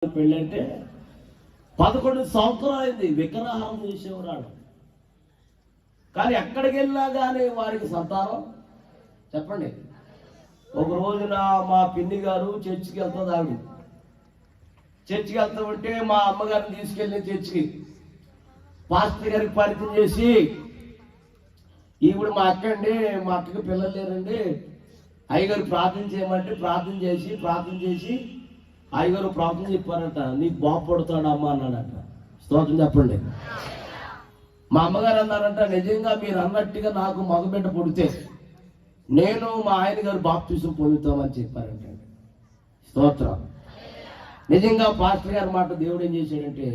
పెళ్ళంటే 11 సంవత్సరాలు అయింది. విగ్రహారం చేసేవాడు. కానీ ఎక్కడికి వెళ్ళినా కానీ వారికి సంతానం చెప్పండి. ఒక రోజున మా పిన్ని గారు చర్చికి వెళ్తుంది. ఆవిడ చర్చికి వెళ్తామంటే మా అమ్మగారిని తీసుకెళ్ళి చర్చికి పాస్టర్ గారికి పరిచయం చేసి, ఈవిడ మా అక్క అండి, మా అక్కకి పిల్లలు లేరండి, అయ్యగారు ప్రార్థన చేయమంటే ప్రార్థన చేసి అయ్యగారు ప్రార్థన చెప్పారంట, నీకు బాబు పడుతాడమ్మా అన్నాడంట. స్తోత్రం చెప్పండి. మా అమ్మగారు అన్నారంట, నిజంగా మీరు అన్నట్టుగా నాకు మగబిడ్డ పుడితే నేను మా ఆయన గారు బాప్తిసం పొందుతామని చెప్పారంట. స్తోత్రం. నిజంగా పాస్టర్ గారి మాట దేవుడు ఏం చేశాడంటే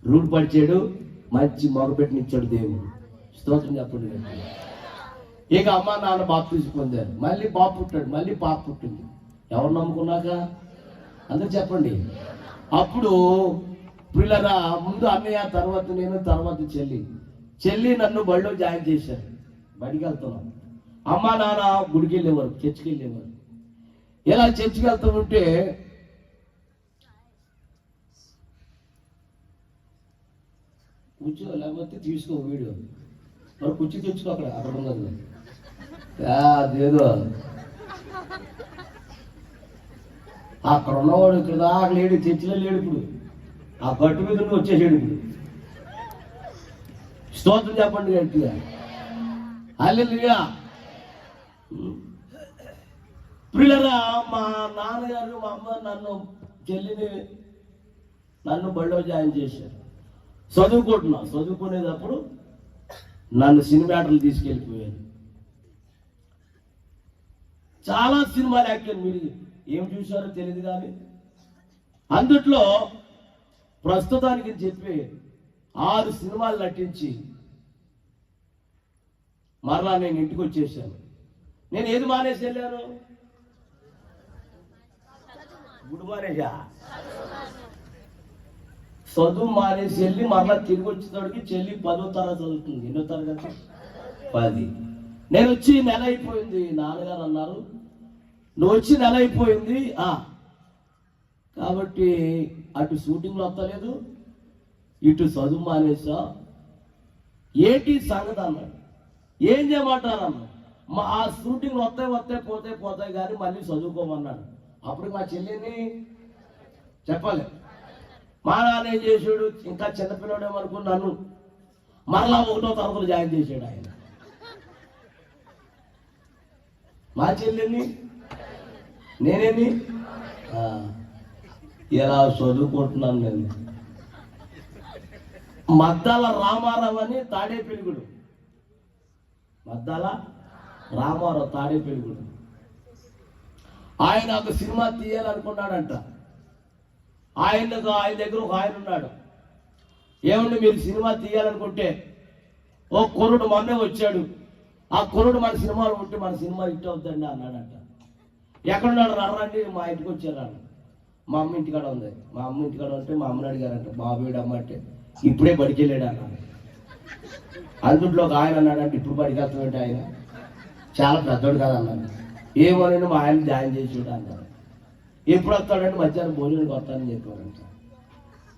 రూట్ పరిచాడు, మంచి మగబిడ్డనిచ్చాడు దేవుడు. స్తోత్రం చెప్పండి. ఇక అమ్మ నాన్న బాప్తిసం పొందారు. మళ్ళీ బాబు పుట్టాడు, మళ్ళీ పాప పుట్టింది. ఎవరు నమ్ముకున్నాక అందరూ చెప్పండి. అప్పుడు పిల్లరా, ముందు అన్నయ్య, తర్వాత నేను, తర్వాత చెల్లి నన్ను బడిలో జాయిన్ చేశారు. బడికి వెళ్తున్నాను. అమ్మ నాన్న గుడికి వెళ్ళేవారు, చర్చికి వెళ్ళేవారు. ఇలా చర్చికి వెళ్తామంటే కూర్చో, లేకపోతే తీసుకో వీడియో, మరి కూర్చో తెచ్చుకో, అక్కడ ఉన్నది అదేదో అక్కడ ఉన్నవాడు ఇక్కడ దాకా లేడు, చర్చిలో లేడు. ఇప్పుడు ఆ గట్టు మీద వచ్చేసాడు. ఇప్పుడు స్తోత్రం చెప్పండి గట్టిగా. హల్లెలూయా. పిల్లరా, మా నాన్నగారు మా అమ్మ చెల్లిని నన్ను బడిలో జాయిన్ చేశారు. చదువుకునేటప్పుడు నన్ను సినిమాటలు తీసుకెళ్ళిపోయారు. చాలా సినిమాలు యాక్టర్, మీరు ఏం చూశారో తెలియదు కానీ అందుట్లో ప్రస్తుతానికి చెప్పి 6 సినిమాలు నటించి మరలా నేను ఇంటికి వచ్చేసాను. నేను ఏది మానేసి వెళ్ళాను? గుడి మానేసా. చదువు మానేసి వెళ్ళి మరలా తిరిగి వచ్చేటోడికి చెల్లి 10వ తరగతి చదువుతుంది. ఎన్నో తరగతి? 10. నేను వచ్చి నెల అయిపోయింది. నాన్నగారు అన్నారు, నువ్వు వచ్చి నెల అయిపోయింది కాబట్టి అటు షూటింగ్లో వస్తలేదు, ఇటు చదువు మానేసా, ఏంటి సంగతి అన్నాడు. ఏం చేయమంటారు అన్నాడు. ఆ షూటింగ్లు వస్తాయి పోతాయి కానీ మళ్ళీ చదువుకోమన్నాడు. అప్పుడు మా చెల్లిని చెప్పాలి. మా నాన్న ఏం చేసాడు, ఇంకా చిన్నపిల్లడేమనుకుని నన్ను మరలా 1వ తరగతిలో జాయిన్ చేశాడు ఆయన. మా చెల్లిని నేనేమి ఇలా చదువుకుంటున్నాను. నేను మద్దాల రామారావు అని తాడేపల్లిగూడు, మద్దాల రామారావు తాడేపల్లిగూడు, ఆయన ఒక సినిమా తీయాలనుకున్నాడంట. ఆయన దగ్గర ఒక ఆయన ఉన్నాడు. ఏమండి, మీరు సినిమా తీయాలనుకుంటే ఓ కుర్రుడు మొన్నే వచ్చాడు, ఆ కుర్రుడు మన సినిమాలు ఉంటే మన సినిమా హిట్ అవుతుందండి అన్నాడంట. ఎక్కడున్నాడు? రండి మా ఇంటికి వచ్చారు. మా అమ్మ ఇంటికాడ ఉంది. మా అమ్మ ఇంటికాడ ఉంటే మా అమ్మని అడిగారంట, బాబేడు అమ్మ అంటే ఇప్పుడే బడికి వెళ్ళాడు అన్నాడు. అందుట్లో ఒక ఆయన అన్నాడంటే, ఇప్పుడు బడికి వెళ్తామంటే ఆయన చాలా పెద్దోడు కాదన్నాడు. ఏమోనండి మా ఆయన జాయిన్ చేసాడు అన్నారు. ఎప్పుడు వస్తాడంటే మధ్యాహ్నం భోజనానికి వస్తానని చెప్పారంట.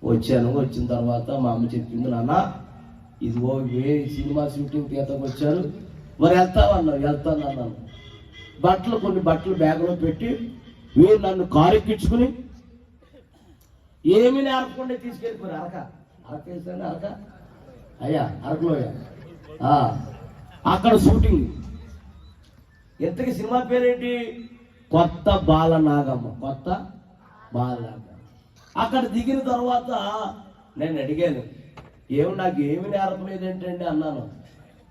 వచ్చిన తర్వాత మా అమ్మ చెప్పింది, నాన్న ఇదిగో సినిమా షూటింగ్ తీతకు వచ్చారు, మరి వెళ్తావన్నారు. వెళ్తాను అన్నాను. కొన్ని బట్టలు బ్యాగులో పెట్టి వీరు నన్ను కారెక్కించుకుని ఏమీ నేర్పకుండా తీసుకెళ్ళిపోయారు. అరక వేసాను, అరకలోయ అక్కడ షూటింగ్. ఎంతకి సినిమా పేరేంటి? కొత్త బాలనాగమ్మ. అక్కడ దిగిన తర్వాత నేను అడిగాను, నాకు ఏమి నేర్పలేదేంటండి అన్నాను.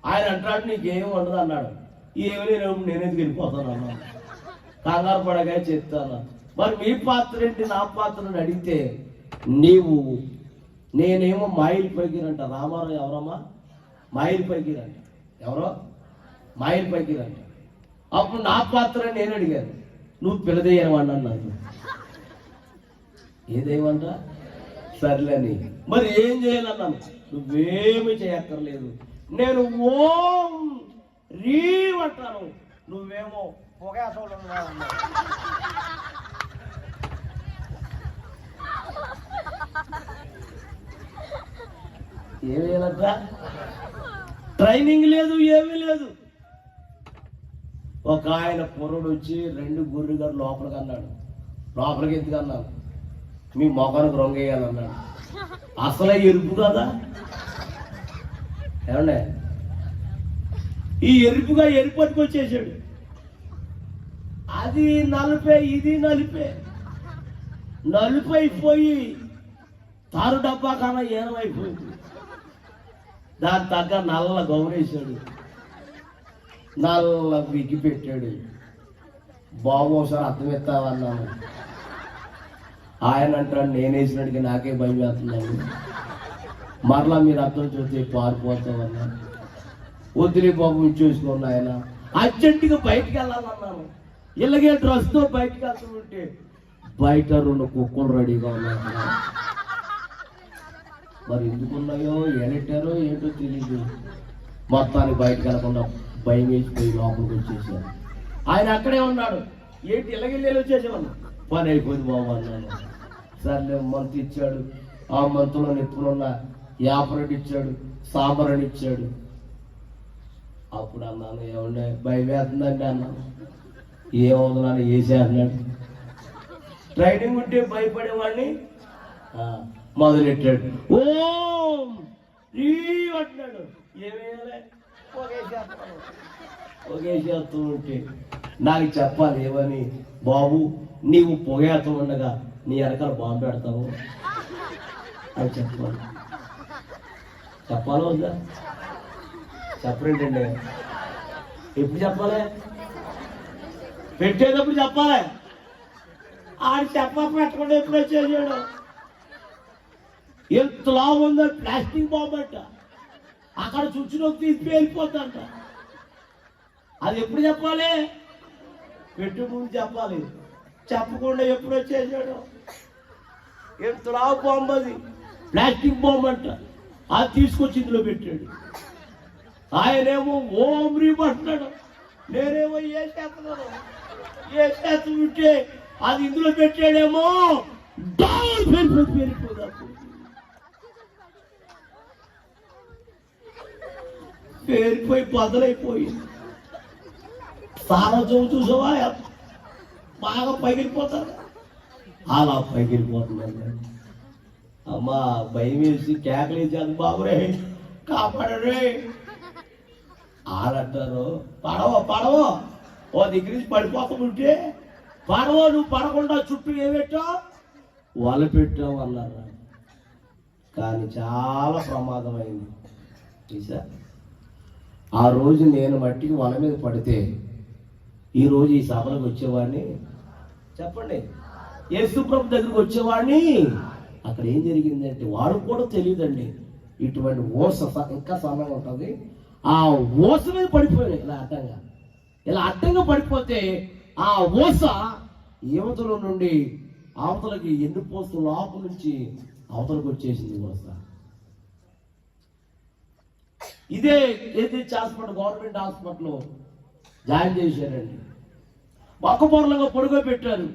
ఆయన అంటాడు, నీకేం ఉండదు అన్నాడు. ఏమి నేనేది వెళ్ళిపోతాను అన్నాను. కంగారు పడగా చెప్తాను. మరి మీ పాత్ర ఏంటి, నా పాత్రని అడిగితే నేనేమో మాయిల్ పైకిరంట. రామారావు ఎవరమ్మా? మాయిల్ పైకిరంట. ఎవరో మాయిల్ పైకిరంట. అప్పుడు నా పాత్ర నేను అడిగాను, నువ్వు పిల్లదేయమని అన్నాను. ఏదేమంట? సర్లేని. మరి ఏం చేయాలన్నాను. నువ్వేమి చేయక్కర్లేదు, నేను ఓం రీవ్ అంటాను, నువ్వేమో పొగేసోళ్ళు. ఏమేయాలంట? ట్రైనింగ్ లేదు, ఏమీ లేదు. ఒక ఆయన పొరుడు వచ్చి 2 గొర్రె గారు లోపలికి అన్నాడు. లోపలికి ఎందుకు అన్నాను? మీ మొఖానికి రొంగేయాలన్నాడు. అసలే ఎరుపు కదా ఏమండే, ఈ ఎరుపుగా ఎరుపు పట్టుకొచ్చేసాడు. అది నలుపే, ఇది నలిపే. నలుపైపోయి తారు డబ్బా కన్నా ఏనమైపోయింది. దాని తగ్గ నల్ల గౌరేశాడు, నల్ల విగ్గి పెట్టాడు. బాబు ఒకసారి అర్థమెత్తావన్నాను. ఆయన అంటాడు, నేనేసినట్టుగా నాకే భయం వేస్తున్నాను, మరలా మీరు అర్థం చూస్తే పారిపోతామన్నా. వద్దులే బాబు చూసుకోండి. ఆయన అర్జెంటుగా బయటికి వెళ్ళాలన్నాను. ఇలాగే డ్రెస్తో బయటకు వెళ్తుంటే బయట 2 కుక్కలు రెడీగా ఉన్నాయి. మరి ఎందుకున్నాయో ఎలెట్టారో ఏంటో తెలియదు. మొత్తానికి బయటకు వెళ్ళకుండా భయం వేసిపోయి లోపలికి వచ్చేసాడు. ఆయన అక్కడే ఉన్నాడు. ఏంటి ఇలాగెళ్ళి వచ్చేసేవాళ్ళు? పని అయిపోయింది బాబు అన్నాను. సర్లే మంతు ఇచ్చాడు. ఆ మంతులో నెప్పులున్న యాపరెడ్డి ఇచ్చాడు, సాంబారని ఇచ్చాడు. అప్పుడు అన్నాను, ఏమండే భయం వేస్తుందండి అన్నాను. ఏమవుతున్నాను వేసేస్తున్నాడు. ట్రైనింగ్ ఉంటే భయపడేవాడిని మొదలెట్టాడు. ఓం రీ అంటున్నాడు. ఏమేయాలి? పొగేసేస్తూ ఉంటే నాకు చెప్పాలి ఏమని? బాబు నీవు పొగేస్తూ ఉండగా నీ వెనకాల బాంబు పెడతావు అని చెప్పాలి. చెప్పాలి వద్దా? చెప్పరేంటండి? ఎప్పుడు చెప్పాలి? పెట్టేటప్పుడు చెప్పాలి. ఆడు పెట్టకుండా ఎప్పుడు వచ్చేసాడు. ఎంతలా ఉందో ప్లాస్టిక్ బాంబు అంట. అక్కడ చుచ్చులోకి తీసి వెళ్ళిపోతుందంట. అది ఎప్పుడు చెప్పాలి? పెట్టు ముందు చెప్పాలి. చెప్పకుండా ఎప్పుడు వచ్చేసాడు. ఎంతలా బాంబు అది, ప్లాస్టిక్ బాంబు అంట. అది తీసుకొచ్చి ఇందులో పెట్టాడు. ఆయనేమో ఓం రీ అంటున్నాడు. నేనేమో ఏ చేస్తుంటే అది ఇందులో పెట్టాడేమో పెరిగిపోదా పేరిపోయి బదలైపోయింది. సారా చూసావా బాగా పగిలిపోతారు. అలా పగిలిపోతుందండి. అమ్మా భయం వేసి కేకలేసి అది బాబురే కాపాడరే ఆడంటారు. పడవో ఓ దగ్గర నుంచి పడిపోతుంటే పడవో నువ్వు పడకుండా చుట్టూ ఏమెట్టావు? వల పెట్టావు అన్నారు. కానీ చాలా ప్రమాదమైంది. చూసా, ఆ రోజు నేను మట్టికి వల మీద పడితే ఈరోజు ఈ సభలకు వచ్చేవాడిని. చెప్పండి, యేసుప్రభు దగ్గరికి వచ్చేవాడిని. అక్కడ ఏం జరిగిందంటే వాడు కూడా తెలియదండి. ఇటువంటి ఓస ఇంకా సమయం ఉంటుంది. ఆ ఓస మీద పడిపోయాడు. ఇలా అడ్డంగా పడిపోతే ఆ ఓస యువతల నుండి అవతలకి ఎండిపోస్తూ లోపల నుంచి అవతలకు వచ్చేసింది ఓస. ఇదే ఏదైతే హాస్పిటల్, గవర్నమెంట్ హాస్పిటల్లో జాయిన్ చేశారండి. పక్కపొరలుగా పొడుగో పెట్టారు.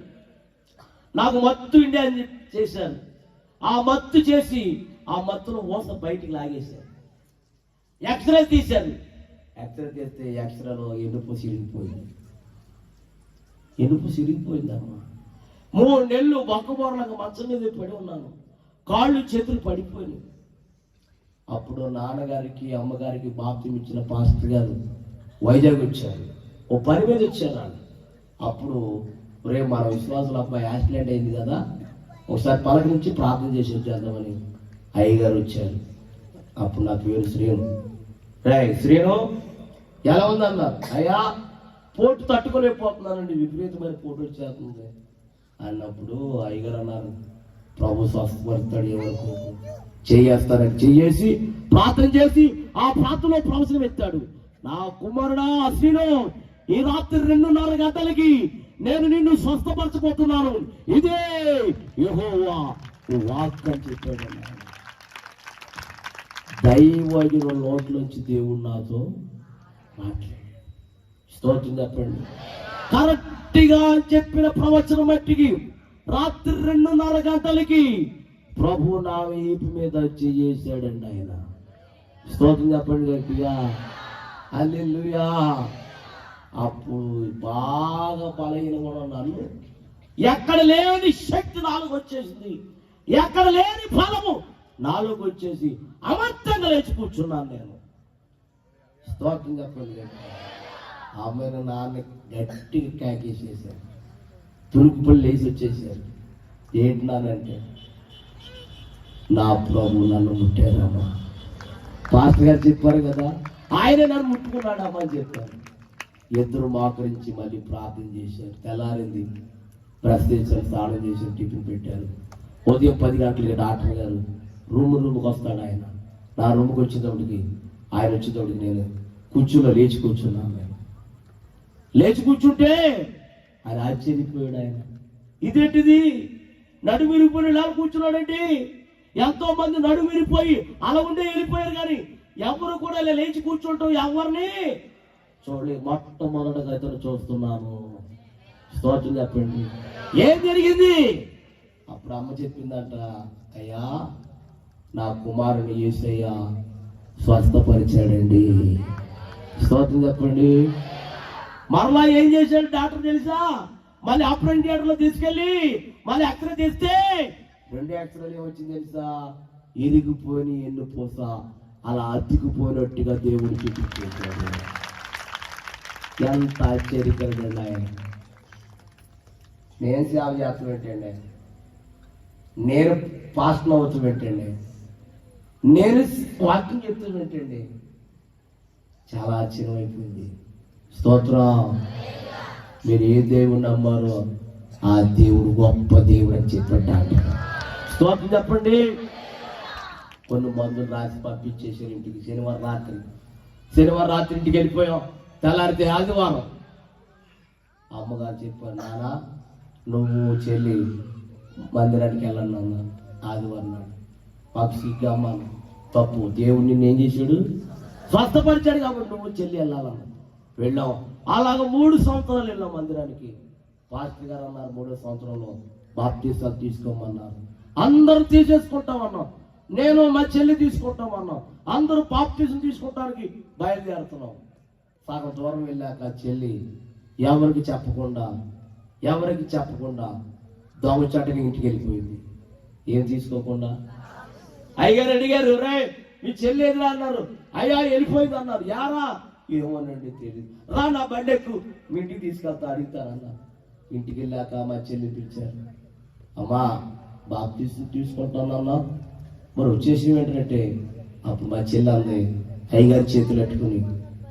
నాకు మత్తు ఇండియా అని చేశారు. ఆ మత్తు చేసి ఆ మత్తులో ఓస బయటికి లాగేశారు. ఎక్స్రే తీశారు. ఎక్స్రే తీస్తే ఎక్స్రేలో ఎనుపు సిరిగిపోయిందమ్మా. 3 నెలలు బొక్కబోరలకు మంచం మీద పడి ఉన్నాను. కాళ్ళు చేతులు పడిపోయినాయి. అప్పుడు నాన్నగారికి అమ్మగారికి బాప్తిసం ఇచ్చిన పాస్టర్ గారు వైజాగ్ వచ్చారు. ఓ పని మీద వచ్చారు. అప్పుడు రేపు మన విశ్వాసుల అబ్బాయి యాక్సిడెంట్ అయింది కదా, ఒకసారి పలకరించి ప్రార్థన చేసి వచ్చేద్దామని అయ్యగారు వచ్చారు. అప్పుడు నా పేరు శ్రీను. శ్రీను ఎలా ఉందన్నారు. అయ్యా పోటు తట్టుకోలేకపోతున్నానండి, విపరీతమైన పోటు వచ్చేస్తుంది అన్నప్పుడు అయ్యగారు అన్నారు, ప్రభు స్వస్థపరుస్తాడు, ఎవరికి చేయేస్తారని చేసి ప్రార్థన చేసి ఆ ప్రార్థనలో ప్రవచనం ఎత్తాడు. నా కుమారుడా శ్రీను, ఈ రాత్రి 2:30 గంటలకి నేను నిన్ను స్వస్థపరచబోతున్నాను, ఇదే యెహోవా వాక్కు అని చెప్పాడు. దైవజనుల నోట్లోంచి దేవుడు నాతో మాట్లాడు. స్తోత్రం చెప్పండి. కరెక్ట్గా చెప్పిన ప్రవచనం మట్టికి రాత్రి 2:30 గంటలకి ప్రభు నా వీపు మీద చేసాడండి. ఆయన స్తోత్రం చెప్పండి గట్టిగా. హల్లెలూయా. అప్పుడు బాగా బలహీనంగా ఉన్నాను. ఎక్కడ లేని శక్తి నాలోకి వచ్చేసింది, ఎక్కడ లేని ఫలము నాలోకి వచ్చేసి అమర్తంగా లేచి కూర్చున్నాను నేను. స్తోత్రం చెప్పండి. ఆమె నాన్న గట్టిగా కేకేసేసారు. తురుకుపళ్ళు లేచి వచ్చేసారు. ఏంటి నానంటే, నా ప్రభు నన్ను ముట్టారమ్మా. పాస్టర్ గారు చెప్పారు కదా, ఆయన నన్ను ముట్టుకున్నాడమ్మా అని చెప్పారు. ఇద్దరు మోకరించి మళ్ళీ ప్రార్థన చేశారు. తెల్లారింది, బ్రష్ చేశారు, స్నానం చేశారు, టిఫిన్ పెట్టారు. ఉదయం 10 గంటలకి డాక్టర్ గారు రూమ్కి వస్తాడు. ఆయన నా రూమ్కి వచ్చేటప్పటికి, ఆయన వచ్చేటప్పటికి నేను లేచి కూర్చున్నాను. నేను లేచి కూర్చుంటే ఆయన ఆశ్చర్యపోయాడు. ఆయన ఇదేంటిది, నడుమిరిపోయి ఇలా కూర్చున్నాడండి. ఎంతో మంది నడుమిరిపోయి అలా ఉండే వెళ్ళిపోయారు, కానీ ఎవరు కూడా ఇలా లేచి కూర్చుంటాం ఎవరిని చూడలేదు. మొట్టమొదటిగా ఇతను చూస్తున్నాను. స్తోత్రం చెప్పండి. ఏం జరిగింది? అప్పుడు అమ్మ చెప్పిందంట, అయ్యా నా కుమారుని యేసయ్య స్వస్థపరిచాడండి. స్తోత్రం చెప్పండి. మరలా ఏం చేశాడు డాక్టర్ తెలుసా? మళ్ళీ ఆపరేషన్ థియేటర్లో తీసుకెళ్ళి మళ్ళీ ఎక్స్రే తీస్తే 2 ఎక్స్రేలు ఏమొచ్చింది తెలుసా? ఇరిగిపోయిన ఎన్నుపూస అలా అతికిపోయినట్టుగా దేవుడు చూపించేశాడు. ఎంత ఆశ్చర్యకరంగా. ఆయన నేను సేవ చేస్తాను ఏంటండి, నేను పాస్టర్ అవ్వచ్చు ఏంటండి, నేను వాక్యం చెప్తాను ఏంటండి, చాలా ఆశ్చర్యం అయిపోయింది. స్తోత్రం. మీరు ఏ దేవుడు నమ్మారో ఆ దేవుడు గొప్ప దేవుడు అని చెప్పాడు. స్తోత్రం చెప్పండి. కొన్ని మందులు రాసి పంపించేసారు ఇంటికి. శనివారం రాత్రి ఇంటికి వెళ్ళిపోయాం. తెల్లారితే ఆదివారం. అమ్మగారు చెప్పారు, నాన్న నువ్వు చెల్లి మందిరానికి వెళ్ళండి అన్న. ఆదివారం నాడు మాకు సిగ్గా అమ్మ, తప్పు. దేవుడు నిన్ను ఏం చేశాడు? స్వస్థపరిచాడు కాబట్టి నువ్వు చెల్లి వెళ్ళాలన్న. వెళ్ళాం. అలాగ 3 సంవత్సరాలు వెళ్ళాం మందిరానికి. పాస్టర్ గారు అన్నారు 3వ సంవత్సరంలో బాప్టిజాలు తీసుకోమన్నారు. అందరూ తీసేసుకుంటామన్నాం. నేను మా చెల్లి తీసుకుంటామన్నాం. అందరూ బాప్టిజం తీసుకోవడానికి బయలుదేరుతున్నాం. సగం దూరం వెళ్ళాక చెల్లి ఎవరికి చెప్పకుండా దొంగచాటుగా ఇంటికి వెళ్ళిపోయింది. ఏం తీసుకోకుండా. అయ్యగారు అడిగారు, రే మీ చెల్లి ఎదురా అన్నారు. అయ్యా వెళ్ళిపోయింది అన్నారు. యారా? ఏమోనండి తెలియదు. రా నా బండెక్కు, మీ ఇంటికి తీసుకెళ్తా అడుగుతారన్నారు. ఇంటికి వెళ్ళాక మా చెల్లి పిలిచారు. అమ్మా బాప్టిజం తీసుకుంటానన్నా, మరి వచ్చేసి ఏంటంటే అప్పుడు మా చెల్లి అంది, అయ్యగారు చేతులు పెట్టుకుని,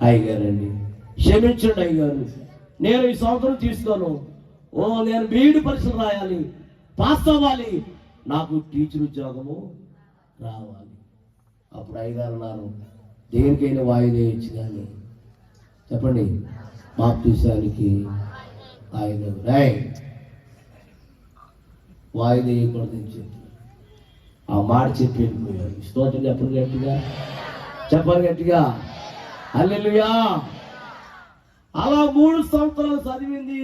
అయ్యగారండి క్షమించండి అయ్యగారు, నేను ఈ సంవత్సరం తీసుకోను. నేను బీఈడి పరీక్షలు రాయాలి, పాస్ అవ్వాలి, నాకు టీచర్ ఉద్యోగము రావాలి. అప్పుడు అయ్యగారు అన్నారు, దేనికైనా వాయిదా ఇచ్చి కానీ చెప్పండి బాప్టిజానికి వాయిదా వేయకూడదని చెప్పి ఆ మాట చెప్పి వెళ్ళిపోయారు. స్తోత్రం చెప్పండి గట్టిగా. హల్లెలూయా. అలా 3 సంవత్సరాలు చదివింది,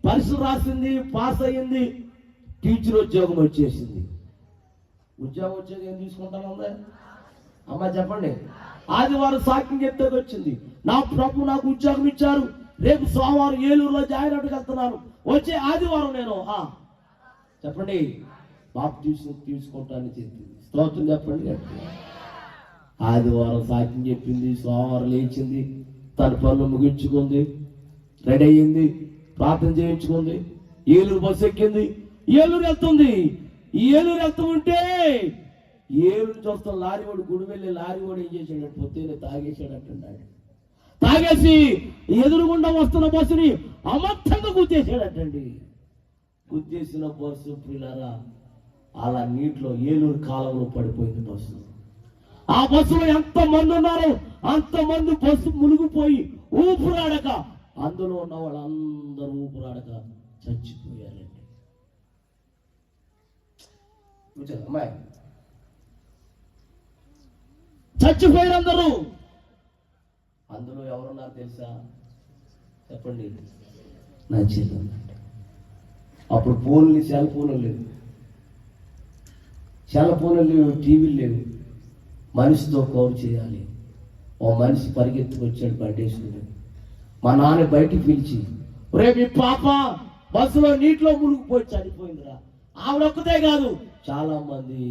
పరీక్షలు రాసింది, పాస్ అయ్యింది, టీచర్ ఉద్యోగం వచ్చేసింది. ఉద్యోగం ఏం తీసుకుంటాను అమ్మ చెప్పండి. ఆదివారం సాక్ష్యం చెప్తే వచ్చింది, నా ప్రభు నాకు ఉద్యోగం ఇచ్చారు, రేపు సోమవారం ఏలూరులో జాయిన్ అవుట్కి వెళ్తున్నాను, వచ్చే ఆదివారం నేను చెప్పండి బాప్టిజం తీసుకుంటానని చెప్పింది. స్తోత్రం చెప్పండి. ఆదివారం సాక్ష్యం చెప్పింది, సోమవారం లేచింది, తన పనులు ముగించుకుంది, రెడీ అయ్యింది, ప్రార్థన చేయించుకుంది, ఏలూరు బస్సు ఎక్కింది, ఏలూరు వెళ్తుంది. ఏలూరు వెళ్తూ ఉంటే ఏలూరు చూస్తాం లారీవాడు గుడి వెళ్ళి లారీవాడు ఏం చేశాడు? పొద్దున్నే తాగేసాడట్టున్నాడు. తాగేసి ఎదురుగుండా వస్తున్న బస్సుని అమర్థంగా గుద్దేశాడటండి. గుద్దేసిన బస్సు పిల్లరా అలా నీటిలో ఏలూరు కాలంలో పడిపోయింది బస్సు. ఆ బస్సులో ఎంతమంది ఉన్నారో అంతమంది బస్సు మునిగిపోయి ఊపిరాడక, అందులో ఉన్న వాళ్ళందరూ ఊపిరాడక చచ్చిపోయారండి. అమ్మాయి చచ్చిపోయారు అందరూ. అందులో ఎవరున్నారు తెలుసా? చెప్పండి, నా చెల్లి. అప్పుడు ఫోన్లు, సెల్ ఫోన్లు లేవు, టీవీలు లేవు. మనిషితో కౌరు చేయాలి. ఓ మనిషి పరిగెత్తుకు వచ్చాడు బండి వేసుకుని. మా నాన్న బయటికి పిలిచి, ఒరే మీ పాప బస్సులో నీటిలో మునిగిపోయి చనిపోయిందిరా. ఆవిడొక్కతే కాదు, చాలా మంది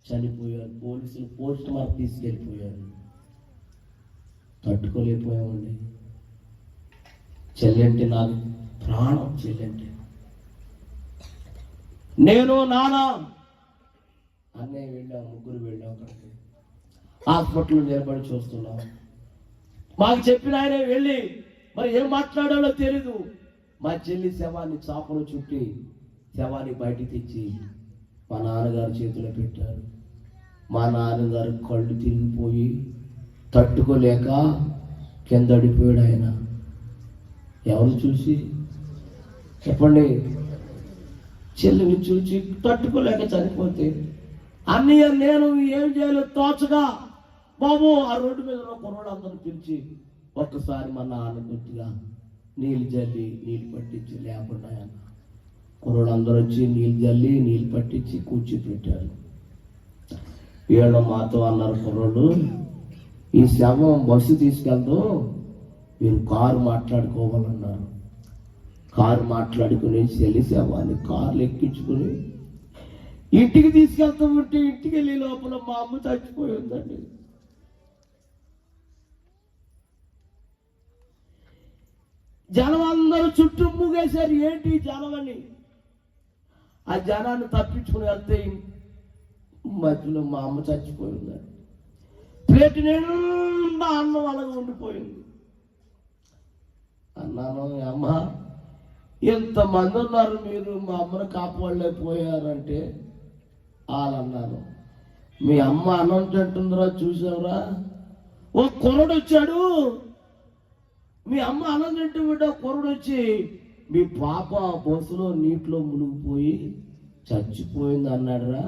చనిపోయారు. పోలీసులు పోస్ట్ మార్క్ తీసుకెళ్ళిపోయారు. తట్టుకోలేకపోయామండి. చెల్లెంటే నాకు ప్రాణం. చెల్లెంటే నేను నాన్న అన్నయ్య వెళ్ళాం, ముగ్గురు వెళ్ళాం. అక్కడికి హాస్పిటల్లో నిలబడి చూస్తున్నాం. మాకు చెప్పిన ఆయన వెళ్ళి మరి ఏం మాట్లాడాలో తెలీదు. మా చెల్లి శవాన్ని చాపలు చుట్టి శవాన్ని బయటికి తెచ్చి మా నాన్నగారు చేతిలో పెట్టారు. మా నాన్నగారు కళ్ళు తిరిగిపోయి తట్టుకోలేక కింద అడిపోయాడు. ఆయన ఎవరు చూసి చెప్పండి? చెల్లిని చూసి తట్టుకోలేక చనిపోతే అన్నయ్య నేను ఏం చేయాలో తోచగా బాబు ఆ రోడ్డు మీద ఉన్న కుర్రోళ్ళందరూ పిలిచి ఒక్కసారి మా నాన్న గుర్తుగా నీళ్ళు జల్లి నీళ్ళు పట్టించి లేకుండా ఆయన కుర్రోళ్ళందరూ వచ్చి నీళ్ళు జల్లి నీళ్ళు పట్టించి కూర్చోపెట్టారు. వీళ్ళు మాతో అన్నారు, కుర్రోళ్ళు ఈ శవం బస్సు తీసుకెళ్తాం, మీరు కారు మాట్లాడుకోవాలన్నారు. కారు మాట్లాడుకుని చెల్లి శవాన్ని కార్లు ఎక్కించుకుని ఇంటికి తీసుకెళ్తామంటే ఇంటికి వెళ్ళే లోపల మా అమ్మ చచ్చిపోయి ఉందండి. జనం అందరూ చుట్టూ ముగేశారు. ఏంటి జనం అని ఆ జనాన్ని తప్పించుకుని వెళ్తే మధ్యలో మా అమ్మ చచ్చిపోయి ఉందండి. ప్లేట్ నిండా అన్నం అలాగే ఉండిపోయింది. అన్నాను, అమ్మ ఎంతమంది ఉన్నారు, మీరు మా అమ్మను కాపాడలేకపోయారంటే వాళ్ళు అన్నారు, మీ అమ్మ అన్నం తింటుందిరా చూసావురా, ఓ కుర్రడు వచ్చాడు, మీ అమ్మ అన్నం తింటూ బిడ్డ కుర్రడు వచ్చి మీ పాప బస్సులో నీటిలో మునిగిపోయి చచ్చిపోయింది అన్నాడురా.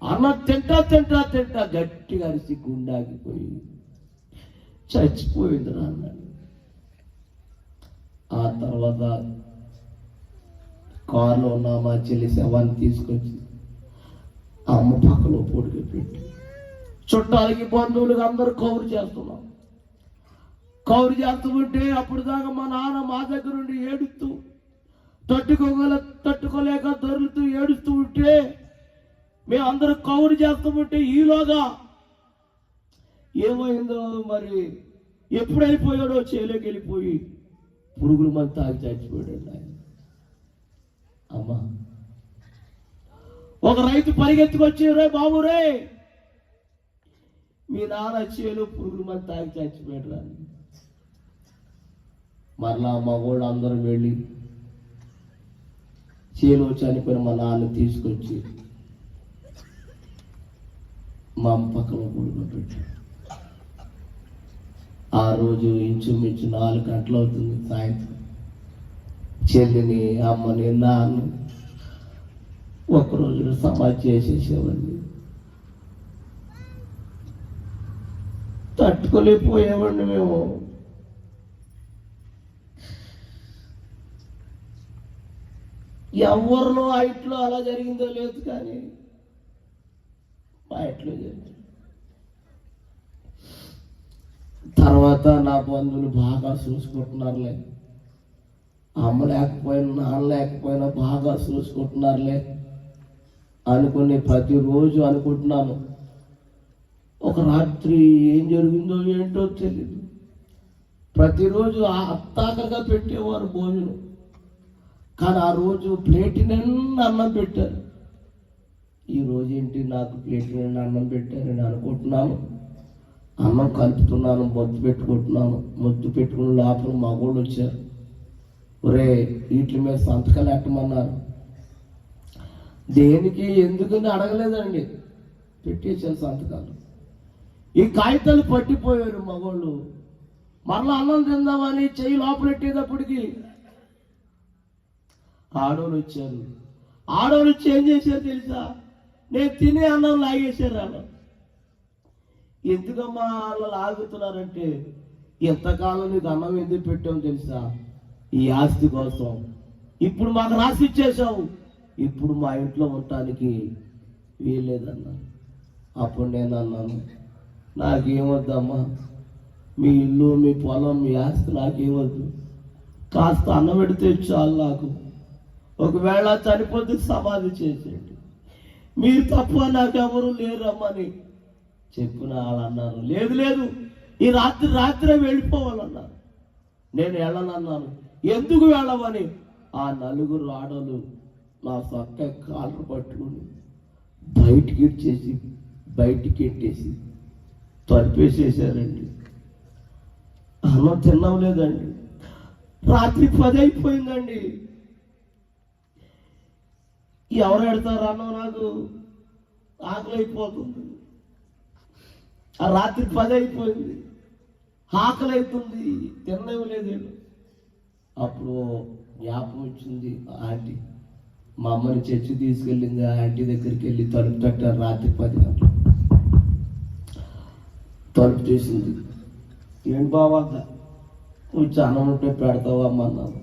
అన్నం తింటా తింటా తింటా గట్టిగా అరిసి గుండాగిపోయి చచ్చిపోయిందిరా అన్నాడు. ఆ తర్వాత కారులో ఉన్న మా చెల్లి శవాన్ని తీసుకొచ్చి ఆ అమ్మ పక్కలో పొడికి పెట్టి చుట్టాలకి బంధువులకి అందరూ కౌరు చేస్తున్నాం. కౌరు చేస్తుంటే అప్పుడు దాకా మా నాన్న మా దగ్గర నుండి ఏడుస్తూ తట్టుకోలేక దొరుకుతూ ఏడుస్తూ ఉంటే మేము అందరూ కౌరు చేస్తామంటే ఈలోగా ఏమైందో మరి ఎప్పుడు వెళ్ళిపోయాడో చేలోకి వెళ్ళిపోయి పురుగుల మంది తాగి చచ్చిపోయాడు ఆయన. అమ్మా ఒక రైతు పరిగెత్తుకొచ్చి, రే బాబు రే మీ నాన్న చేలో పురుగుల మంది తాగి చచ్చిపోయాడు అని. మరలా మా వాళ్ళు అందరూ వెళ్ళి చేలో చనిపోయిన మా నాన్న తీసుకొచ్చి మా అమ్మ పక్కన పడుకోబెట్టాడు. ఆ రోజు ఇంచుమించు 4 గంటలు అవుతుంది సాయంత్రం. చెల్లిని అమ్మని నాన్న ఒక్కరోజు సమాధి చేసేసేవాడిని. తట్టుకోలేకపోయేవాడిని మేము. ఎవరిలో ఆ ఇంట్లో అలా జరిగిందో లేదు, కానీ మా ఇంట్లో జరిగింది. తర్వాత నా బంధువులు బాగా చూసుకుంటున్నారులే, అమ్మ లేకపోయినా నాన్న లేకపోయినా బాగా చూసుకుంటున్నారులే అనుకుని ప్రతిరోజు అనుకుంటున్నాను. ఒక రాత్రి ఏం జరిగిందో ఏంటో తెలియదు. ప్రతిరోజు అత్తాకగా పెట్టేవారు భోజనం, కానీ ఆ రోజు ప్లేట్ నిండా అన్నం పెట్టారు. ఈ రోజు ఏంటి నాకు ప్లేట్ నిండా అన్నం పెట్టారని అనుకుంటున్నాను. అన్నం కలుపుతున్నాను, మొద్దు పెట్టుకుంటున్నాను. మొద్దు పెట్టుకుని లోపల మగోళ్ళు వచ్చారు. ఒరే వీటి మీద సంతకాలు ఎట్టమన్నారు. దేనికి ఎందుకని అడగలేదండి, పెట్టేసారు సంతకాలు. ఈ కాగితాలు పట్టిపోయారు మగోళ్ళు. మరలా అన్నం తిందామని చెయ్యి లోపలెట్టేటప్పటికి ఆడోళ్ళు వచ్చారు. ఆడోళ్ళు వచ్చి ఏం చేశారు తెలుసా? నేను తినే అన్నం లాగేశారు. వాళ్ళు ఎందుకమ్మా వాళ్ళు లాగుతున్నారంటే, ఎంతకాలం నీకు అన్నం ఎందుకు పెట్టావు తెలుసా? ఈ ఆస్తి కోసం. ఇప్పుడు మాకు రాసి ఇచ్చేసావు, ఇప్పుడు మా ఇంట్లో ఉండటానికి వీల్లేదన్నారు. అప్పుడు నేను అన్నాను, నాకేమొద్దమ్మా, మీ ఇల్లు, మీ పొలం, మీ ఆస్తి నాకేమొద్దు, కాస్త అన్నం పెడితే చాలు నాకు. ఒకవేళ చనిపోతే సమాధి చేసేయండి, మీరు తప్ప నాకెవరు లేరమ్మని చెప్పిన వాళ్ళు అన్నారు, లేదు లేదు ఈ రాత్రే వెళ్ళిపోవాలన్నారు. నేను వెళ్ళనన్నాను. ఎందుకు వెళ్ళమని ఆ నలుగురు ఆడలు నా సొక్క కాళ్ళు పట్టుకుని బయటికి ఎట్టేసి తలిపేసేసారండి. అన్నం తిన్నాం లేదండి. రాత్రి 10 అయిపోయిందండి. ఎవరు పెడతారు అన్నం? నాకు ఆకలి అయిపోతుంది. ఆ రాత్రి 10 అయిపోయింది, ఆకలి అవుతుంది, తినలేము లేదు. అప్పుడు జ్ఞాపకం వచ్చింది. ఆంటీ మా అమ్మని చర్చి తీసుకెళ్ళింది. ఆ ఆంటీ దగ్గరికి వెళ్ళి తలుపు తట్టారు. రాత్రి 10 గంటలు తలుపు చేసింది. ఏంటి బావా, కొంచెం అన్నం ఉంటే పెడతావా అమ్మ అన్నాను.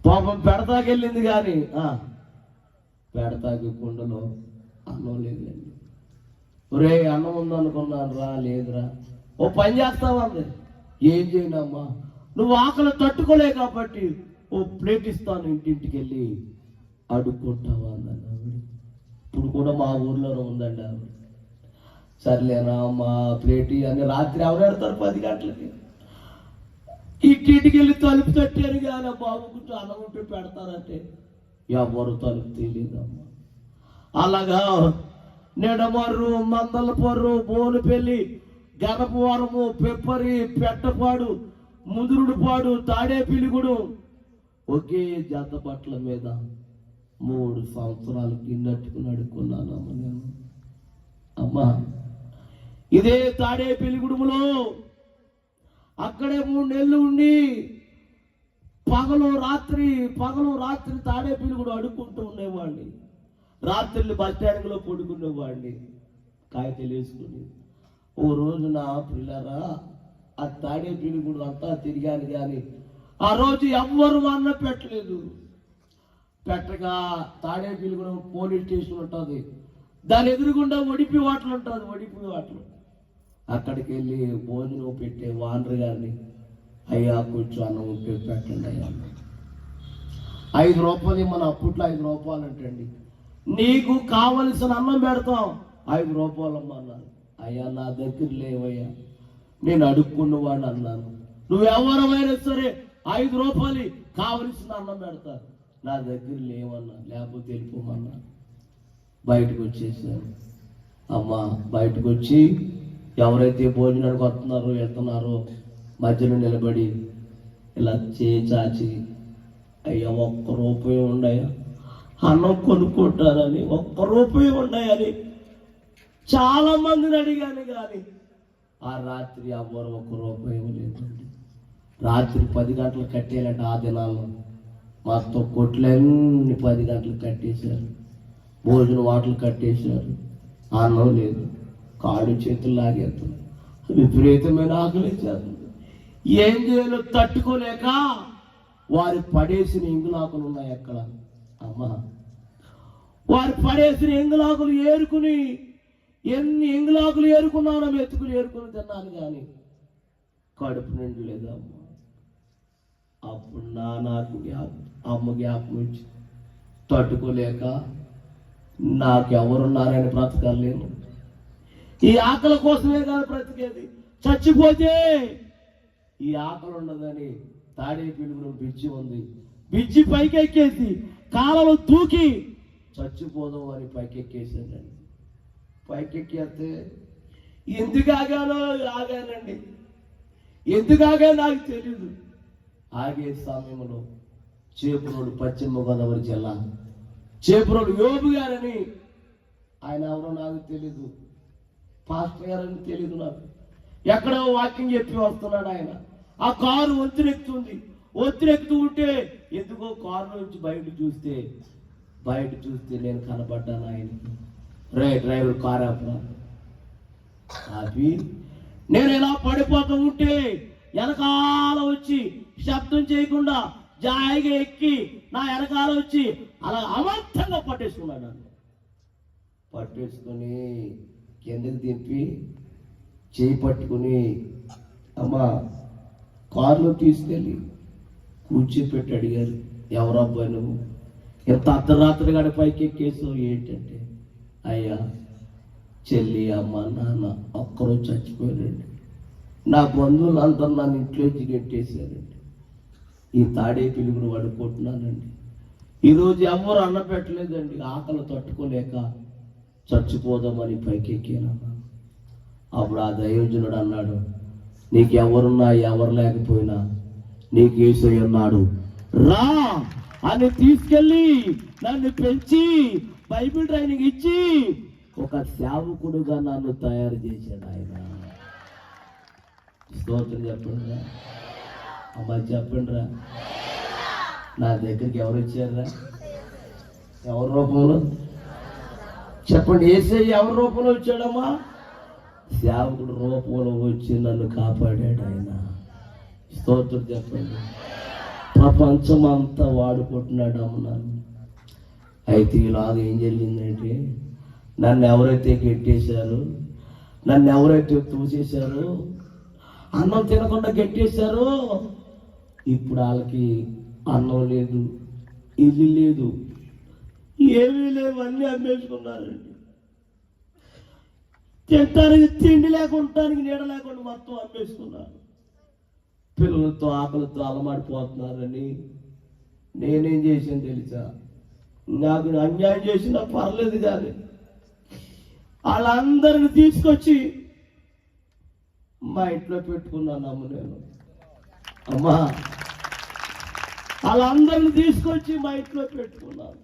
పాపం పెడతాకెళ్ళింది, కానీ పెడతాకి కుండలో అన్నం లేదండి. ఒరే అన్నం ఉందనుకున్నాను రా, లేదురా. ఓ పని చేస్తావా అంది. ఏం చేయనమ్మా, నువ్వు ఆకలి తట్టుకోలే కాబట్టి ఓ ప్లేట్ ఇస్తాను, ఇంటింటికి వెళ్ళి అడుక్కుంటావా అన్నాను. ఆవిడ ఇప్పుడు కూడా మా ఊర్లోనే ఉందండి ఆవిడ. సర్లేనా మా ప్లేట్ అని రాత్రి ఎవరు పెడతారు 10 గంటలకి. ఇంటింటికి వెళ్ళి తలుపు తట్టారు, కానీ బాబు కొంచెం అన్నం ఉంటే పెడతారంటే ఎవరు తలుపు తెలియదమ్మా. అలాగా నెడమర్రు, మందలపర్రు, బోనుపల్లి, గణపవరము, పెప్పరి, పెట్టపాడు, ముదురుడుపాడు, తాడేపిలిగూడు ఒకే జత బట్టల మీద 3 సంవత్సరాలు గిన్నెట్టుకుని అడుక్కున్నానమ్మ నేను. అమ్మా ఇదే తాడేపిలిగూడెంలో అక్కడే 3 నెలలు ఉండి పగలు రాత్రి తాడేపిలిగూడెం అడుక్కుంటూ ఉండేవాడిని. రాత్రులు బస్ స్టాండ్లో పడుకునేవాడిని కాగితాలు వేసుకుని. ఓ రోజు నా పిల్లరా ఆ తాడేపిలిగూడెం అంతా తిరిగాను, కానీ ఆ రోజు ఎవ్వరు అన్న పెట్టలేదు. పెట్టగా తాడేపిలిగూడెం పోలీస్ స్టేషన్ ఉంటుంది, దాని ఎదురుగుండా ఒడిపి వాటలు ఉంటుంది. అక్కడికి వెళ్ళి భోజనం పెట్టే వానర్ గారిని, అయ్యా కొంచెం అన్నం ఉంటే పెట్టండి అయ్యా. 5 రూపాయలు మన అప్పట్లో 5 రూపాయలు అంటండి. నీకు కావలసిన అన్నం పెడతాం, 5 రూపాయలు అన్నారు. అయ్యా నా దగ్గర లేవయ్యా, నేను అడుక్కున్నవాడు అన్నాను. నువ్వెవరమైనా సరే 5 రూపాయలు కావలసిన అన్నం పెడతారు, నా దగ్గర లేవన్నా, లేకపోతే వెళ్ళిపోమన్నా. బయటకు వచ్చేసాను. అమ్మ బయటకు వచ్చి ఎవరైతే భోజనానికి వస్తున్నారో వెళ్తున్నారో మధ్యలో నిలబడి ఇలా చాచి, అయ్యా 1 రూపాయి ఉండయా, అన్నం కొనుక్కుంటారని 1 రూపాయి ఉండయని చాలా మందిని అడిగాను, కానీ ఆ రాత్రి ఎవ్వరు 1 రూపాయి లేదండి. రాత్రి 10 గంటలు కట్టేయాలంటే ఆ దినాల్లో మొత్తం కొట్లన్నీ 10 గంటలు కట్టేశారు. భోజనం వాటలు కట్టేశారు. అన్నం లేదు, కాళ్ళు చేతులు లాగేస్తుంది, విపరీతమైన ఆకలి చేస్తుంది. ఏం చేయాలో తట్టుకోలేక వారు పడేసిన ఇంగులాకులు ఉన్నాయి అక్కడ. అమ్మా వారు పడేసిన ఇంగులాకులు ఏరుకుని, ఎన్ని ఇంగులాకులు ఏరుకున్నానో మెతుకులు ఏరుకుని తిన్నాను, కానీ కడుపు నిండు లేదు అమ్మ. అప్పుడు నాకు అమ్మ జ్ఞాపకం వచ్చి తట్టుకోలేక నాకెవరున్నారని బ్రతకలేను. ఈ ఆకలి కోసమే కాదు బ్రతికేది, చచ్చిపోతే ఈ ఆకలి ఉండదని తాడేపిలిగూడెం బ్రిడ్జి ఉంది, బ్రిడ్జి పైకి ఎక్కేసి కాలంలో దూకి చచ్చిపోదాం అని పైకి ఎక్కేసానండి. పైకి ఎక్కేస్తే ఎందుకు ఆగానండి, ఎందుకు నాకు తెలీదు. ఆగే సమయంలో చేపురోడు, పశ్చిమ గోదావరి జిల్లా చేపురోడు యోబు గారని, ఆయన ఎవరో నాకు తెలీదు, పాస్టర్ గారని తెలీదు నాకు. ఎక్కడో వాకింగ్ చెప్పి వస్తున్నాడు ఆయన. ఆ కారు ఒత్తిరెక్కుతూ ఉంటే ఎందుకో కారు నుంచి బయట చూస్తే నేను కనబడ్డాను ఆయనకి. డ్రైవర్ కారు ఆపి నేను ఇలా పడిపోతూ ఉంటే వెనకాల వచ్చి శబ్దం చేయకుండా జాయిగా ఎక్కి నా వెనకాల వచ్చి అలా అమర్థంగా పట్టేసుకున్నాడు. నన్ను పట్టేసుకొని కిందకి దింపి చేయి పట్టుకుని అమ్మ కారులో తీసుకెళ్ళి కూర్చోపెట్టి అడిగారు, ఎవరబ్బాయి నువ్వు, ఎంత అర్ధరాత్రి గడి పైకి ఎక్కేసావు ఏంటంటే, అయ్యా చెల్లి అమ్మ నాన్న ఒక్కరోజు చచ్చిపోయారండి, నా బంధువులు అందరూ నన్ను ఇంట్లోంచి గెట్టేశారండి, ఈ తాడే పిలుగును పడుకుంటున్నానండి, ఈరోజు ఎవరు అన్న పెట్టలేదండి, ఆకలి తట్టుకోలేక చచ్చిపోదామని పైకి ఎక్కానన్నా. అప్పుడు ఆ దైవజనుడు అన్నాడు, నీకు ఎవరున్నా ఎవరు లేకపోయినా నీకు యేసయ్య ఉన్నాడు, రా అని తీసుకెళ్ళి నన్ను పెంచి బైబిల్ ట్రైనింగ్ ఇచ్చి ఒక సేవకుడుగా నన్ను తయారు చేశాడు ఆయన. స్తోత్రం చెప్పండి రా అమ్మ, చెప్పండి రా. నా దగ్గరికి ఎవరు వచ్చారా? ఎవరి రూపంలో చెప్పండి? యేసయ్య ఎవరి రూపంలో వచ్చాడమ్మా? సేవకుడు రూపంలో వచ్చి నన్ను కాపాడాడు ఆయన. స్తోత్రం చెప్పండి. ప్రపంచం అంతా వాడుకుంటున్నాడు అమ్మన్నాను. అయితే ఇలాగ ఏం జరిగిందంటే, నన్ను ఎవరైతే గెట్టేశారో, నన్ను ఎవరైతే తోసేశారో, అన్నం తినకుండా గెట్టేశారో, ఇప్పుడు వాళ్ళకి అన్నం లేదు, ఇల్లు లేదు, ఏమీ లేవు, అన్నీ అమ్మేసుకున్నారండి. తింటానికి తిండి లేకుంటానికి నీడ లేకుండా మొత్తం అమ్మేసుకున్నారు. పిల్లలతో ఆకలితో అలమాడిపోతున్నారని నేనేం చేశాను తెలుసా? నాకు అన్యాయం చేసినా పర్లేదు కానీ వాళ్ళందరిని తీసుకొచ్చి మా ఇంట్లో పెట్టుకున్నాను అమ్మ. నేను అమ్మా వాళ్ళందరిని తీసుకొచ్చి మా ఇంట్లో పెట్టుకున్నాను.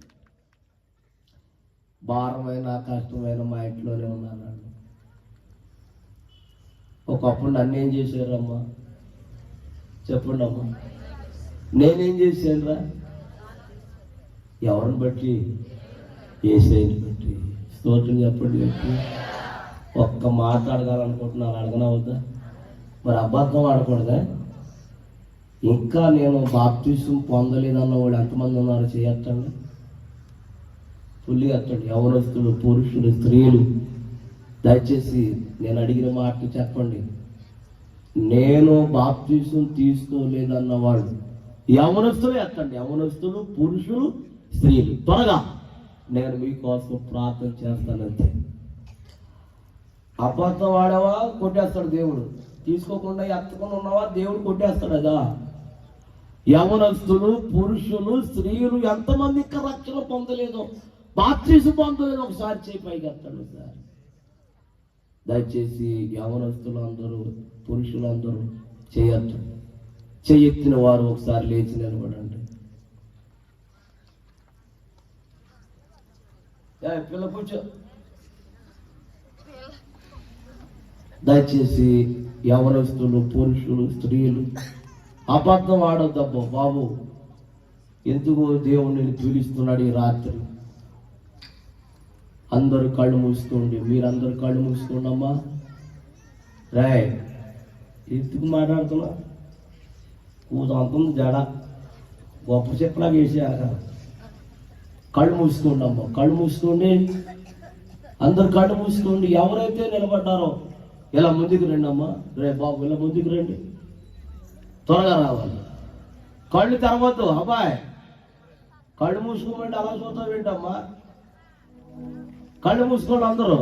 భారమైన కష్టమైన మా ఇంట్లోనే ఉన్నాను. ఒకప్పుడు నన్ను ఏం చేశారమ్మా? చెప్పండి అమ్మా, నేనేం చేశాను రా? ఎవరిని బట్టి? యేసయ్యని బట్టి. స్తోత్రం చెప్పండి. బట్టి ఒక్క మాట అడగాలనుకుంటున్నాను, అడగనవద్దా? మరి అబద్ధం ఆడకూడదా? ఇంకా నేను బాప్తిసం పొందలేదన్న వాడు ఎంతమంది ఉన్నారు? చేయొచ్చండి, పుల్లి ఎత్తండి. యవనస్తులు, పురుషులు, స్త్రీలు దయచేసి నేను అడిగిన మాట చెప్పండి. నేను బాప్తిసం తీసుకోలేదన్న వాళ్ళు యవనస్తులు ఎత్తండి. యవనస్తులు, పురుషులు, స్త్రీలు త్వరగా. నేను మీకోసం ప్రార్థన చేస్తానంతే. అబద్ధం ఆడవా కొట్టేస్తాడు దేవుడు. తీసుకోకుండా ఎత్తకుండా ఉన్నావా దేవుడు కొట్టేస్తాడు కదా. యవనస్తులు, పురుషులు, స్త్రీలు ఎంతమంది ఇంకా రక్షణ పొందలేదు, బాప్తిసం పొందలేదు? ఒకసారి చేయి పైకి ఎత్తండి సార్. దయచేసి యవనస్తులు అందరూ, పురుషులందరూ చేయొచ్చు. చేయెత్తిన వారు ఒకసారి లేచి నిలబడండి. పిల్ల కూర్చో. దయచేసి యవనస్తులు, పురుషులు, స్త్రీలు అబద్ధం ఆడొద్దబ్బో బాబు. ఎందుకు దేవుడిని పిలుస్తున్నాడు ఈ రాత్రి? అందరూ కళ్ళు మూసుకోండి. మీరందరూ కళ్ళు మూసుకోండి అమ్మా. రాయ్ ఎందుకు మాట్లాడుతున్నా? కూతంతుంది జడ గొప్ప చెప్పలాగా వేసేయాలి కదా. కళ్ళు మూసుకోండి అమ్మ, కళ్ళు మూసుకోండి. అందరు కళ్ళు మూసుకోండి. ఎవరైతే నిలబడ్డారో ఇలా ముందుకు రండి అమ్మా. రే బాబు ఇలా ముందుకు రండి, త్వరగా రావాలి. కళ్ళు తెరవద్దు అబ్బాయి. కళ్ళు మూసుకోమంటే అలా చూస్తావు ఏంటమ్మా? కళ్ళు మూసుకోండి అందరూ.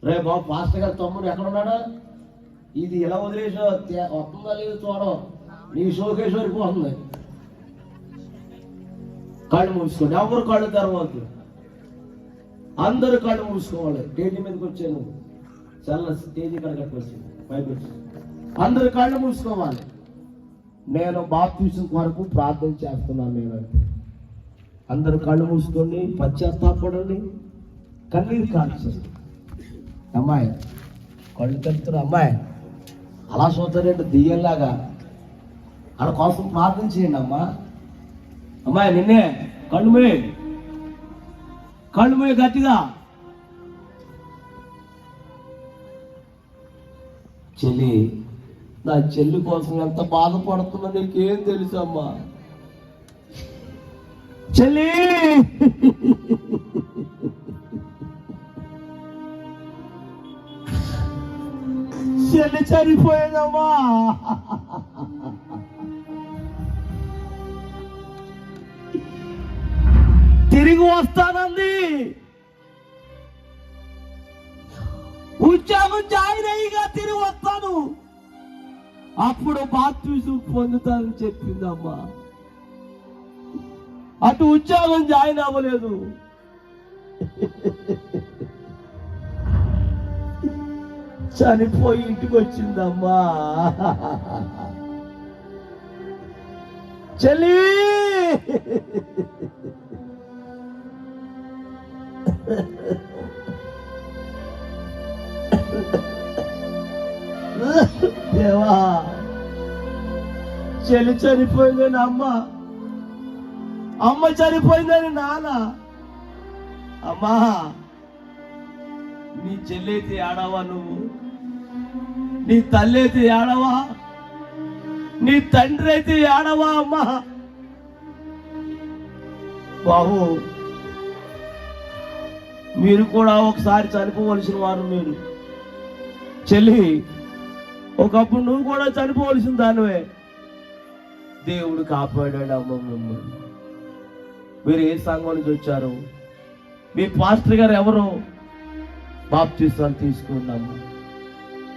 రే బాబు పాస్టర్ గారు తమ్ముడు ఎక్కడున్నాడా? ఇది ఇలా వదిలేసా వస్తుందా లేదు చూడడం, నీ షోకేసి వరిపోతుంది. కళ్ళు మూసుకోండి. ఎవరు కళ్ళు తెరవద్దు, అందరూ కళ్ళు మూసుకోవాలి. స్టేజీ మీదకి వచ్చాను, చల్ల స్టేజీ కడగట్టు వచ్చింది, పైకి వచ్చి అందరు కళ్ళు మూసుకోవాలి. నేను బాప్తిసం వరకు ప్రార్థన చేస్తున్నాను. నేనంటే అందరు కళ్ళు మూసుకొని పశ్చాత్తాపడండి, కన్నీరు కాల్చండి. అమ్మాయి కళ్ళు తెరుతున్న అమ్మాయి అలా చూస్తారంటే దెయ్యంలాగా. వాళ్ళ కోసం ప్రార్థన చేయండి అమ్మా. అమ్మాయి నిన్నే కళ్ళు మూయి గట్టిగా. చెల్లి, నా చెల్లి కోసం ఎంత బాధపడుతున్నా నీకేం తెలుసు అమ్మా? చెల్లి చెల్లి చనిపోయిందమ్మా. తిరిగి వస్తానంది. ఉద్యోగం జాయిన్ అయ్యిగా తిరిగి వస్తాను, అప్పుడు బాప్తిసం పొందుతానని చెప్పిందమ్మా. అటు ఉద్యోగం జాయిన్ అవ్వలేదు, చనిపోయి ఇంటికి వచ్చిందమ్మా. చెల్లి దేవా, చెల్లి చనిపోయిందని అమ్మ చనిపోయిందని నాన్న. అమ్మా, నీ చెల్లైతే ఆడవా, నువ్వు నీ తల్లి అయితే ఆడవా, నీ తండ్రి అయితే ఆడవా? అమ్మా బాబు, మీరు కూడా ఒకసారి చనిపోవలసిన వారు. మీరు చెల్లి, ఒకప్పుడు నువ్వు కూడా చనిపోవలసిన దానివే. దేవుడు కాపాడాడు అమ్మ మిమ్మల్ని. మీరు ఏ సంఘం నుంచి వచ్చారు? మీ పాస్టర్ గారు ఎవరు? బాప్తిస్తాలు తీసుకున్నాము.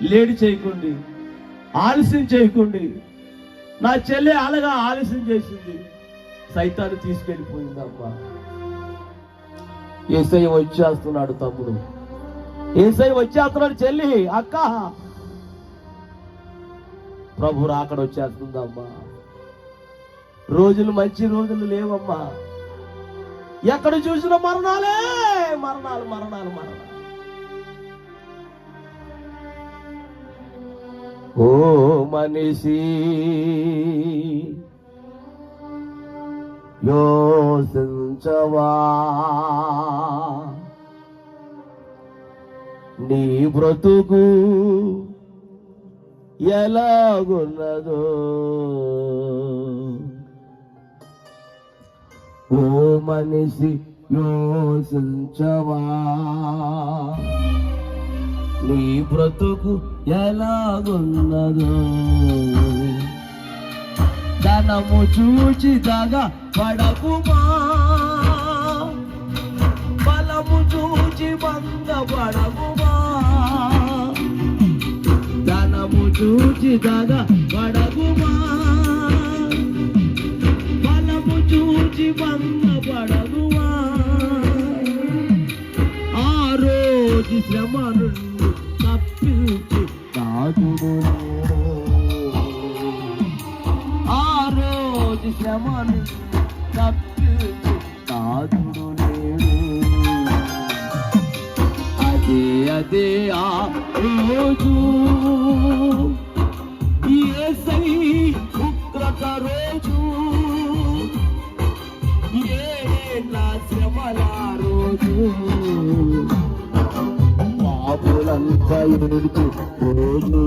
లేట్ చేయకండి, ఆలస్యం చేయకండి. నా చెల్లి అలాగా ఆలస్యం చేసింది, సైతాన్ని తీసుకెళ్ళిపోయిందమ్మా. యేసయ్య వచ్చేస్తున్నాడు తమ్ముడు, యేసయ్య వచ్చేస్తున్నాడు. చెల్లి, అక్క, ప్రభు రాకడ వచ్చేస్తుందమ్మా. రోజులు మంచి రోజులు లేవమ్మా. ఎక్కడ చూసిన మరణాలే, మరణాలు మరణాలు మరణాలు. ఓ మనిషి, యోచించవా, నీ బ్రతుకు ఎలాగున్నదో. ఓ మనిషి, యోచించవా, నీ బ్రతుకు ఎలాగున్నదో. ధనము చూచి దగా పడకుమా, బలము చూచి భంగపడకుమా. ధనము చూచి దగా పడకుమా, బలము చూచి భంగపడకుమా. ఆ రోజు శ్రమ నుండి తప్పించి కాదుడు, ఆ రోజు శ్రమ నుండి తప్పించి కాదుడు లేడు. అదే అదే ఆ రోజు, యేసయ్య ఉగ్రత రోజు, నా శ్రమల రోజు. పాపులంతా ఎదుర్చి పోదు,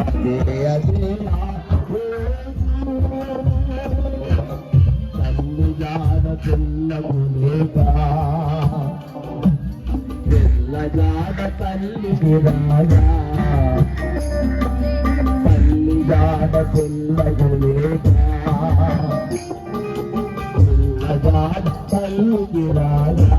అదే అదే తల్లి జాడ పిల్లగులేగా, పిల్లజాడ తల్లి రాగా, తల్లి జాడ పిల్లగులేగా, పిల్లజాడ తల్లి రాగా.